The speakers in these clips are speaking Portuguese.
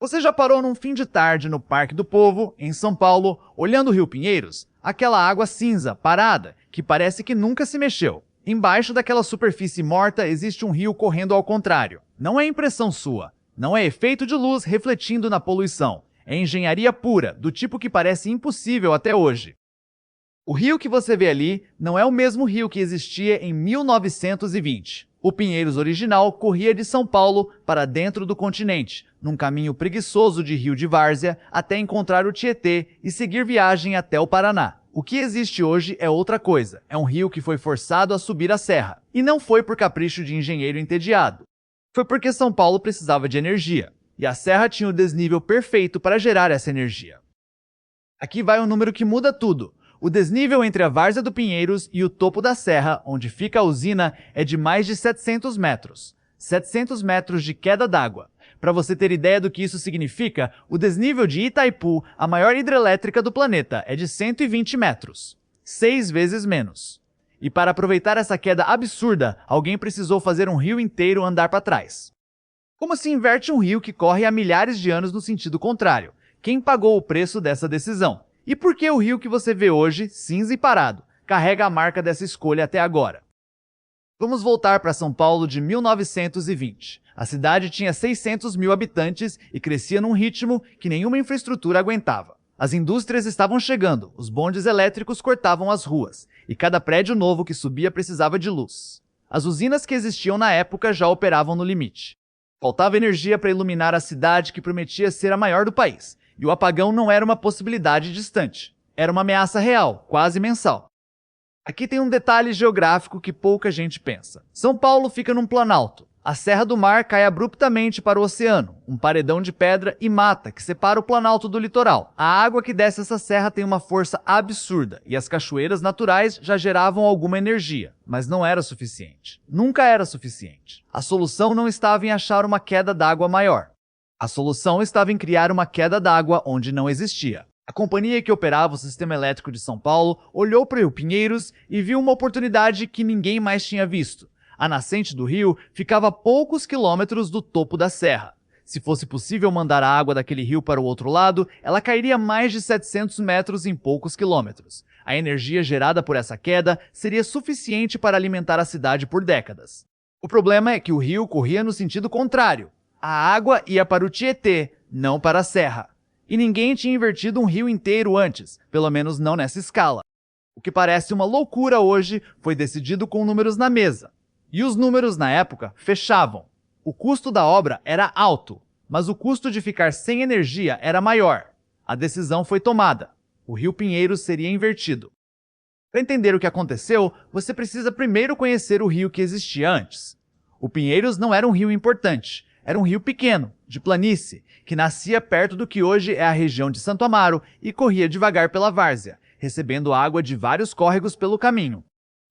Você já parou num fim de tarde no Parque do Povo, em São Paulo, olhando o Rio Pinheiros? Aquela água cinza, parada, que parece que nunca se mexeu. Embaixo daquela superfície morta existe um rio correndo ao contrário. Não é impressão sua. Não é efeito de luz refletindo na poluição. É engenharia pura, do tipo que parece impossível até hoje. O rio que você vê ali não é o mesmo rio que existia em 1920. O Pinheiros original corria de São Paulo para dentro do continente, num caminho preguiçoso de Rio de Várzea até encontrar o Tietê e seguir viagem até o Paraná. O que existe hoje é outra coisa. É um rio que foi forçado a subir a serra. E não foi por capricho de engenheiro entediado. Foi porque São Paulo precisava de energia. E a serra tinha o desnível perfeito para gerar essa energia. Aqui vai um número que muda tudo. O desnível entre a várzea do Pinheiros e o topo da serra, onde fica a usina, é de mais de 700 metros. 700 metros de queda d'água. Para você ter ideia do que isso significa, o desnível de Itaipu, a maior hidrelétrica do planeta, é de 120 metros. 6 vezes menos. E para aproveitar essa queda absurda, alguém precisou fazer um rio inteiro andar para trás. Como se inverte um rio que corre há milhares de anos no sentido contrário? Quem pagou o preço dessa decisão? E por que o rio que você vê hoje, cinza e parado, carrega a marca dessa escolha até agora? Vamos voltar para São Paulo de 1920. A cidade tinha 600 mil habitantes e crescia num ritmo que nenhuma infraestrutura aguentava. As indústrias estavam chegando, os bondes elétricos cortavam as ruas, e cada prédio novo que subia precisava de luz. As usinas que existiam na época já operavam no limite. Faltava energia para iluminar a cidade que prometia ser a maior do país. E o apagão não era uma possibilidade distante. Era uma ameaça real, quase mensal. Aqui tem um detalhe geográfico que pouca gente pensa. São Paulo fica num planalto. A Serra do Mar cai abruptamente para o oceano, um paredão de pedra e mata que separa o planalto do litoral. A água que desce essa serra tem uma força absurda e as cachoeiras naturais já geravam alguma energia, mas não era suficiente. Nunca era suficiente. A solução não estava em achar uma queda d'água maior. A solução estava em criar uma queda d'água onde não existia. A companhia que operava o sistema elétrico de São Paulo olhou para o Rio Pinheiros e viu uma oportunidade que ninguém mais tinha visto. A nascente do rio ficava a poucos quilômetros do topo da serra. Se fosse possível mandar a água daquele rio para o outro lado, ela cairia mais de 700 metros em poucos quilômetros. A energia gerada por essa queda seria suficiente para alimentar a cidade por décadas. O problema é que o rio corria no sentido contrário. A água ia para o Tietê, não para a serra. E ninguém tinha invertido um rio inteiro antes, pelo menos não nessa escala. O que parece uma loucura hoje foi decidido com números na mesa. E os números na época fechavam. O custo da obra era alto, mas o custo de ficar sem energia era maior. A decisão foi tomada. O Rio Pinheiros seria invertido. Para entender o que aconteceu, você precisa primeiro conhecer o rio que existia antes. O Pinheiros não era um rio importante. Era um rio pequeno, de planície, que nascia perto do que hoje é a região de Santo Amaro e corria devagar pela várzea, recebendo água de vários córregos pelo caminho.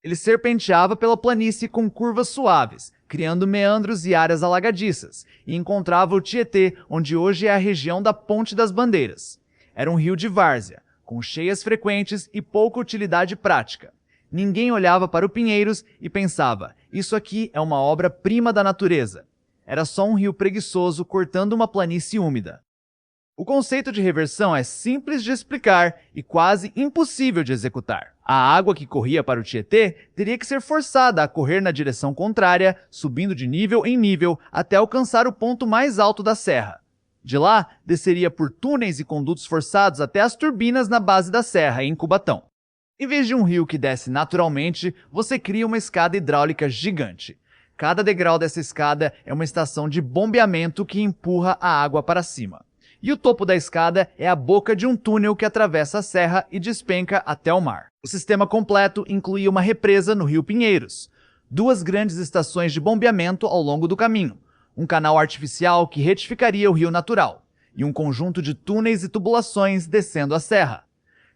Ele serpenteava pela planície com curvas suaves, criando meandros e áreas alagadiças, e encontrava o Tietê, onde hoje é a região da Ponte das Bandeiras. Era um rio de várzea, com cheias frequentes e pouca utilidade prática. Ninguém olhava para o Pinheiros e pensava, isso aqui é uma obra-prima da natureza. Era só um rio preguiçoso cortando uma planície úmida. O conceito de reversão é simples de explicar e quase impossível de executar. A água que corria para o Tietê teria que ser forçada a correr na direção contrária, subindo de nível em nível até alcançar o ponto mais alto da serra. De lá, desceria por túneis e condutos forçados até as turbinas na base da serra, em Cubatão. Em vez de um rio que desce naturalmente, você cria uma escada hidráulica gigante. Cada degrau dessa escada é uma estação de bombeamento que empurra a água para cima. E o topo da escada é a boca de um túnel que atravessa a serra e despenca até o mar. O sistema completo incluía uma represa no Rio Pinheiros, 2 grandes estações de bombeamento ao longo do caminho, um canal artificial que retificaria o rio natural, e um conjunto de túneis e tubulações descendo a serra.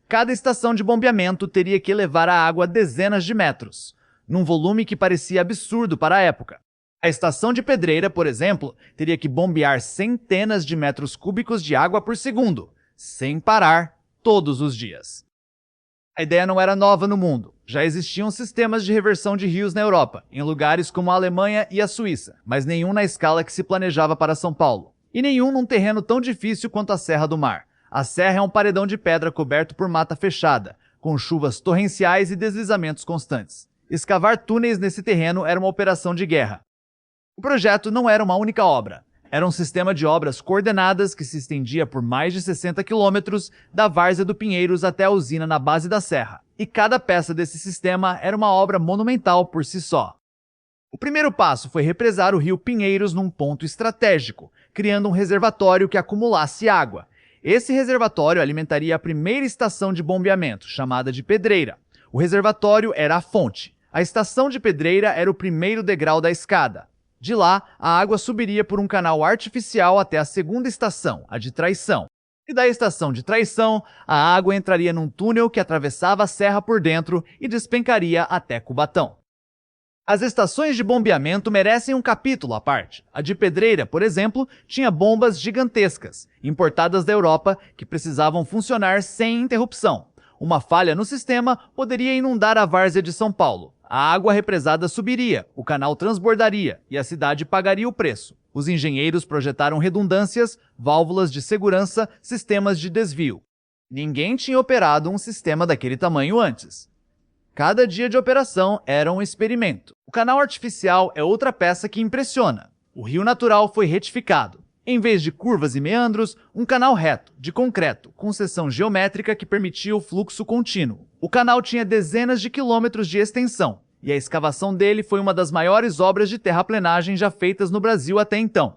Cada estação de bombeamento teria que elevar a água dezenas de metros, num volume que parecia absurdo para a época. A estação de Pedreira, por exemplo, teria que bombear centenas de metros cúbicos de água por segundo, sem parar, todos os dias. A ideia não era nova no mundo. Já existiam sistemas de reversão de rios na Europa, em lugares como a Alemanha e a Suíça, mas nenhum na escala que se planejava para São Paulo. E nenhum num terreno tão difícil quanto a Serra do Mar. A serra é um paredão de pedra coberto por mata fechada, com chuvas torrenciais e deslizamentos constantes. Escavar túneis nesse terreno era uma operação de guerra. O projeto não era uma única obra. Era um sistema de obras coordenadas que se estendia por mais de 60 quilômetros da várzea do Pinheiros até a usina na base da serra. E cada peça desse sistema era uma obra monumental por si só. O primeiro passo foi represar o rio Pinheiros num ponto estratégico, criando um reservatório que acumulasse água. Esse reservatório alimentaria a primeira estação de bombeamento, chamada de Pedreira. O reservatório era a fonte. A estação de Pedreira era o primeiro degrau da escada. De lá, a água subiria por um canal artificial até a segunda estação, a de Traição. E da estação de Traição, a água entraria num túnel que atravessava a serra por dentro e despencaria até Cubatão. As estações de bombeamento merecem um capítulo à parte. A de Pedreira, por exemplo, tinha bombas gigantescas, importadas da Europa, que precisavam funcionar sem interrupção. Uma falha no sistema poderia inundar a várzea de São Paulo. A água represada subiria, o canal transbordaria e a cidade pagaria o preço. Os engenheiros projetaram redundâncias, válvulas de segurança, sistemas de desvio. Ninguém tinha operado um sistema daquele tamanho antes. Cada dia de operação era um experimento. O canal artificial é outra peça que impressiona. O rio natural foi retificado. Em vez de curvas e meandros, um canal reto, de concreto, com seção geométrica que permitia o fluxo contínuo. O canal tinha dezenas de quilômetros de extensão, e a escavação dele foi uma das maiores obras de terraplenagem já feitas no Brasil até então.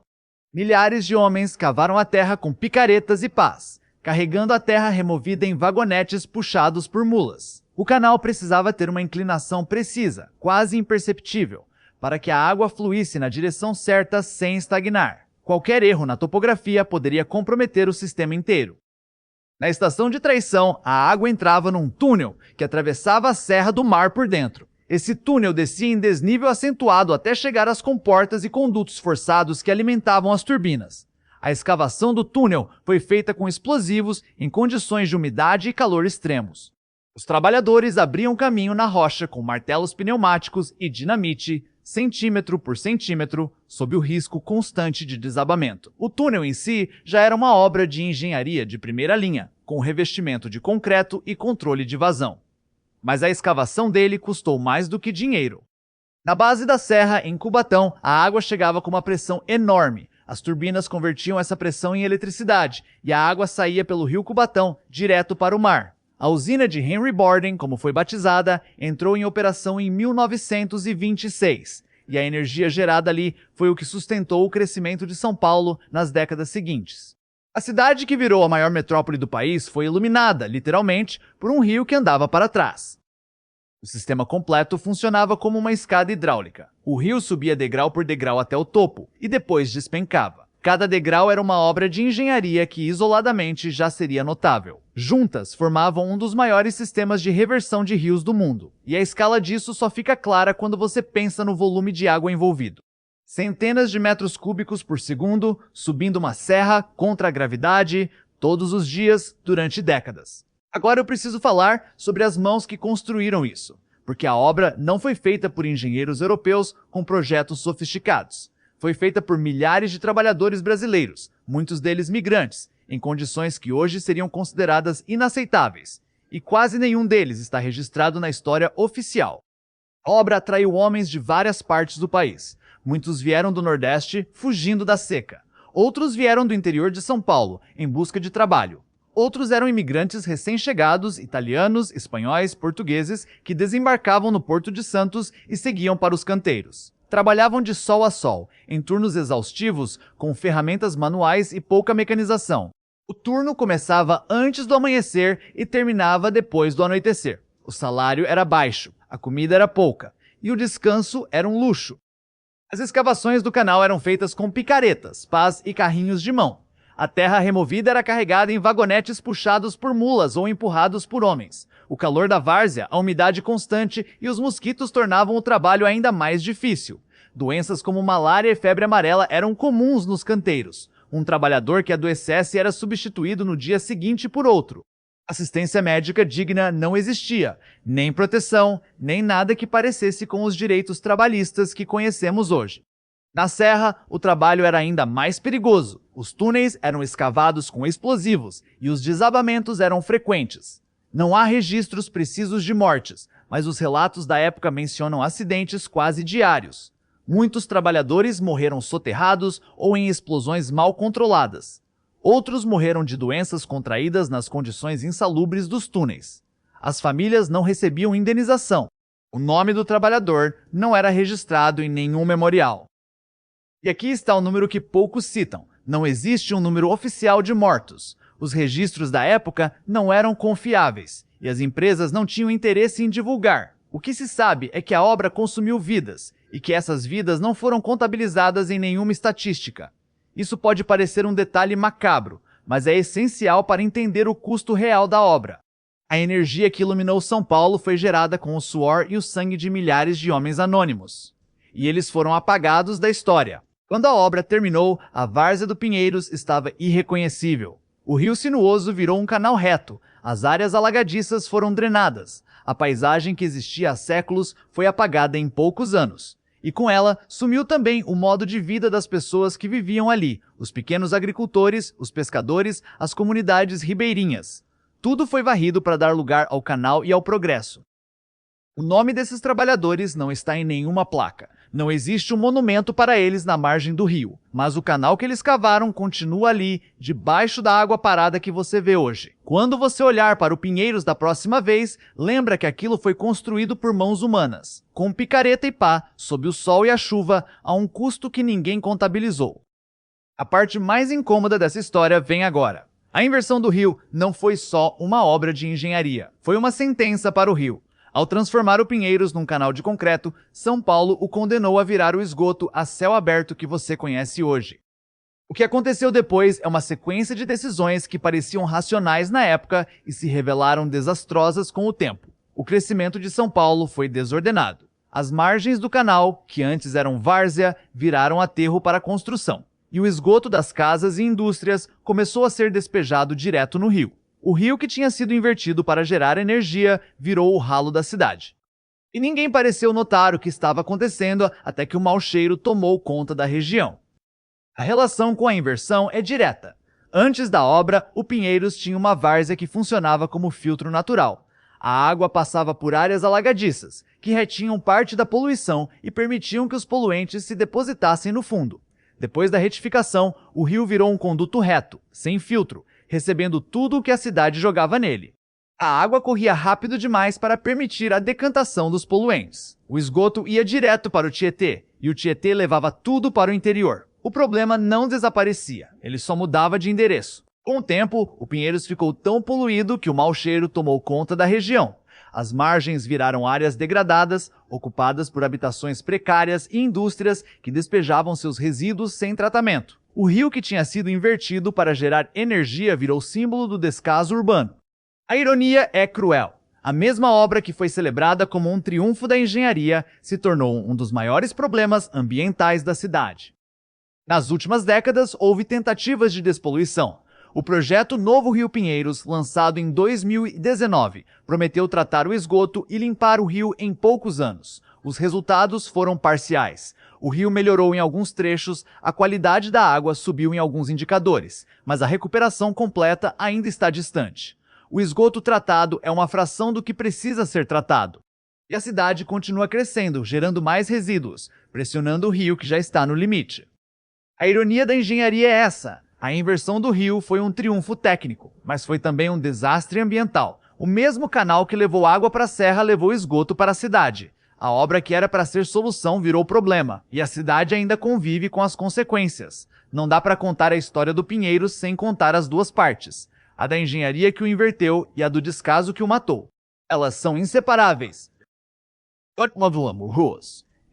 Milhares de homens cavaram a terra com picaretas e pás, carregando a terra removida em vagonetes puxados por mulas. O canal precisava ter uma inclinação precisa, quase imperceptível, para que a água fluísse na direção certa sem estagnar. Qualquer erro na topografia poderia comprometer o sistema inteiro. Na estação de Traição, a água entrava num túnel que atravessava a Serra do Mar por dentro. Esse túnel descia em desnível acentuado até chegar às comportas e condutos forçados que alimentavam as turbinas. A escavação do túnel foi feita com explosivos em condições de umidade e calor extremos. Os trabalhadores abriam caminho na rocha com martelos pneumáticos e dinamite, centímetro por centímetro, sob o risco constante de desabamento. O túnel em si já era uma obra de engenharia de primeira linha, com revestimento de concreto e controle de vazão. Mas a escavação dele custou mais do que dinheiro. Na base da serra, em Cubatão, a água chegava com uma pressão enorme. As turbinas convertiam essa pressão em eletricidade e a água saía pelo rio Cubatão, direto para o mar. A usina de Henry Borden, como foi batizada, entrou em operação em 1926, e a energia gerada ali foi o que sustentou o crescimento de São Paulo nas décadas seguintes. A cidade que virou a maior metrópole do país foi iluminada, literalmente, por um rio que andava para trás. O sistema completo funcionava como uma escada hidráulica. O rio subia degrau por degrau até o topo, e depois despencava. Cada degrau era uma obra de engenharia que isoladamente já seria notável. Juntas, formavam um dos maiores sistemas de reversão de rios do mundo, e a escala disso só fica clara quando você pensa no volume de água envolvido. Centenas de metros cúbicos por segundo, subindo uma serra contra a gravidade, todos os dias, durante décadas. Agora eu preciso falar sobre as mãos que construíram isso, porque a obra não foi feita por engenheiros europeus com projetos sofisticados. Foi feita por milhares de trabalhadores brasileiros, muitos deles migrantes, em condições que hoje seriam consideradas inaceitáveis, e quase nenhum deles está registrado na história oficial. A obra atraiu homens de várias partes do país. Muitos vieram do Nordeste, fugindo da seca. Outros vieram do interior de São Paulo, em busca de trabalho. Outros eram imigrantes recém-chegados, italianos, espanhóis, portugueses, que desembarcavam no Porto de Santos e seguiam para os canteiros. Trabalhavam de sol a sol, em turnos exaustivos, com ferramentas manuais e pouca mecanização. O turno começava antes do amanhecer e terminava depois do anoitecer. O salário era baixo, a comida era pouca, e o descanso era um luxo. As escavações do canal eram feitas com picaretas, pás e carrinhos de mão. A terra removida era carregada em vagonetes puxados por mulas ou empurrados por homens. O calor da várzea, a umidade constante e os mosquitos tornavam o trabalho ainda mais difícil. Doenças como malária e febre amarela eram comuns nos canteiros. Um trabalhador que adoecesse era substituído no dia seguinte por outro. Assistência médica digna não existia, nem proteção, nem nada que parecesse com os direitos trabalhistas que conhecemos hoje. Na serra, o trabalho era ainda mais perigoso. Os túneis eram escavados com explosivos e os desabamentos eram frequentes. Não há registros precisos de mortes, mas os relatos da época mencionam acidentes quase diários. Muitos trabalhadores morreram soterrados ou em explosões mal controladas. Outros morreram de doenças contraídas nas condições insalubres dos túneis. As famílias não recebiam indenização. O nome do trabalhador não era registrado em nenhum memorial. E aqui está o número que poucos citam. Não existe um número oficial de mortos. Os registros da época não eram confiáveis e as empresas não tinham interesse em divulgar. O que se sabe é que a obra consumiu vidas e que essas vidas não foram contabilizadas em nenhuma estatística. Isso pode parecer um detalhe macabro, mas é essencial para entender o custo real da obra. A energia que iluminou São Paulo foi gerada com o suor e o sangue de milhares de homens anônimos. E eles foram apagados da história. Quando a obra terminou, a várzea do Pinheiros estava irreconhecível. O rio sinuoso virou um canal reto, as áreas alagadiças foram drenadas, a paisagem que existia há séculos foi apagada em poucos anos. E com ela, sumiu também o modo de vida das pessoas que viviam ali, os pequenos agricultores, os pescadores, as comunidades ribeirinhas. Tudo foi varrido para dar lugar ao canal e ao progresso. O nome desses trabalhadores não está em nenhuma placa. Não existe um monumento para eles na margem do rio, mas o canal que eles cavaram continua ali, debaixo da água parada que você vê hoje. Quando você olhar para o Pinheiros da próxima vez, lembra que aquilo foi construído por mãos humanas, com picareta e pá, sob o sol e a chuva, a um custo que ninguém contabilizou. A parte mais incômoda dessa história vem agora. A inversão do rio não foi só uma obra de engenharia, foi uma sentença para o rio. Ao transformar o Pinheiros num canal de concreto, São Paulo o condenou a virar o esgoto a céu aberto que você conhece hoje. O que aconteceu depois é uma sequência de decisões que pareciam racionais na época e se revelaram desastrosas com o tempo. O crescimento de São Paulo foi desordenado. As margens do canal, que antes eram várzea, viraram aterro para a construção. E o esgoto das casas e indústrias começou a ser despejado direto no rio. O rio que tinha sido invertido para gerar energia virou o ralo da cidade. E ninguém pareceu notar o que estava acontecendo até que o mau cheiro tomou conta da região. A relação com a inversão é direta. Antes da obra, o Pinheiros tinha uma várzea que funcionava como filtro natural. A água passava por áreas alagadiças, que retinham parte da poluição e permitiam que os poluentes se depositassem no fundo. Depois da retificação, o rio virou um conduto reto, sem filtro, recebendo tudo o que a cidade jogava nele. A água corria rápido demais para permitir a decantação dos poluentes. O esgoto ia direto para o Tietê, e o Tietê levava tudo para o interior. O problema não desaparecia, ele só mudava de endereço. Com o tempo, o Pinheiros ficou tão poluído que o mau cheiro tomou conta da região. As margens viraram áreas degradadas, ocupadas por habitações precárias e indústrias que despejavam seus resíduos sem tratamento. O rio que tinha sido invertido para gerar energia virou símbolo do descaso urbano. A ironia é cruel. A mesma obra que foi celebrada como um triunfo da engenharia se tornou um dos maiores problemas ambientais da cidade. Nas últimas décadas, houve tentativas de despoluição. O projeto Novo Rio Pinheiros, lançado em 2019, prometeu tratar o esgoto e limpar o rio em poucos anos. Os resultados foram parciais. O rio melhorou em alguns trechos, a qualidade da água subiu em alguns indicadores, mas a recuperação completa ainda está distante. O esgoto tratado é uma fração do que precisa ser tratado. E a cidade continua crescendo, gerando mais resíduos, pressionando o rio que já está no limite. A ironia da engenharia é essa. A inversão do rio foi um triunfo técnico, mas foi também um desastre ambiental. O mesmo canal que levou água para a serra levou esgoto para a cidade. A obra que era para ser solução virou problema, e a cidade ainda convive com as consequências. Não dá para contar a história do Pinheiros sem contar as duas partes. A da engenharia que o inverteu e a do descaso que o matou. Elas são inseparáveis.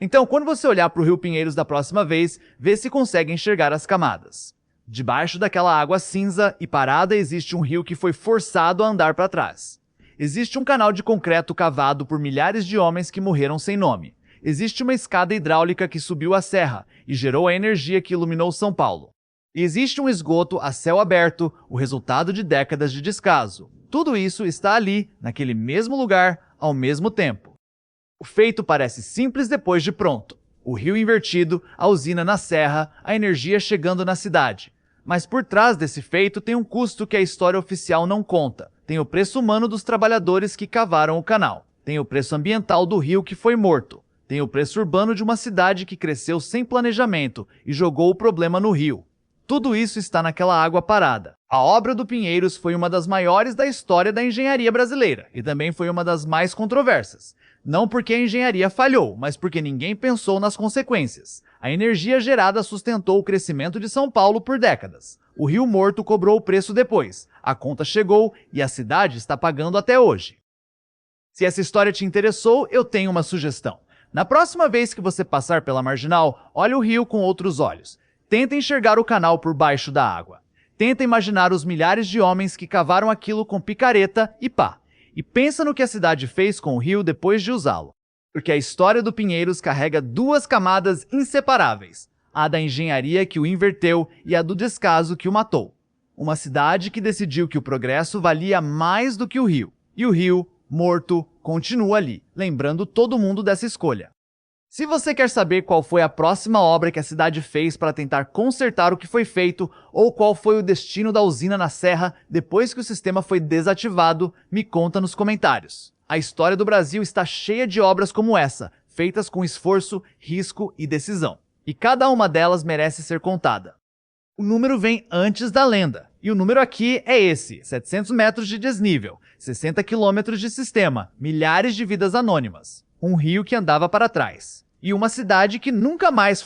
Então, quando você olhar para o Rio Pinheiros da próxima vez, vê se consegue enxergar as camadas. Debaixo daquela água cinza e parada existe um rio que foi forçado a andar para trás. Existe um canal de concreto cavado por milhares de homens que morreram sem nome. Existe uma escada hidráulica que subiu a serra e gerou a energia que iluminou São Paulo. E existe um esgoto a céu aberto, o resultado de décadas de descaso. Tudo isso está ali, naquele mesmo lugar, ao mesmo tempo. O feito parece simples depois de pronto. O rio invertido, a usina na serra, a energia chegando na cidade. Mas por trás desse feito tem um custo que a história oficial não conta. Tem o preço humano dos trabalhadores que cavaram o canal. Tem o preço ambiental do rio que foi morto. Tem o preço urbano de uma cidade que cresceu sem planejamento e jogou o problema no rio. Tudo isso está naquela água parada. A obra do Pinheiros foi uma das maiores da história da engenharia brasileira e também foi uma das mais controversas. Não porque a engenharia falhou, mas porque ninguém pensou nas consequências. A energia gerada sustentou o crescimento de São Paulo por décadas. O Rio Morto cobrou o preço depois. A conta chegou e a cidade está pagando até hoje. Se essa história te interessou, eu tenho uma sugestão. Na próxima vez que você passar pela Marginal, olhe o rio com outros olhos. Tenta enxergar o canal por baixo da água. Tenta imaginar os milhares de homens que cavaram aquilo com picareta e pá. E pensa no que a cidade fez com o rio depois de usá-lo. Porque a história do Pinheiros carrega duas camadas inseparáveis. A da engenharia que o inverteu e a do descaso que o matou. Uma cidade que decidiu que o progresso valia mais do que o rio. E o rio, morto, continua ali, lembrando todo mundo dessa escolha. Se você quer saber qual foi a próxima obra que a cidade fez para tentar consertar o que foi feito, ou qual foi o destino da usina na serra depois que o sistema foi desativado, me conta nos comentários. A história do Brasil está cheia de obras como essa, feitas com esforço, risco e decisão. E cada uma delas merece ser contada. O número vem antes da lenda. E o número aqui é esse, 700 metros de desnível, 60 quilômetros de sistema, milhares de vidas anônimas, um rio que andava para trás, e uma cidade que nunca mais foi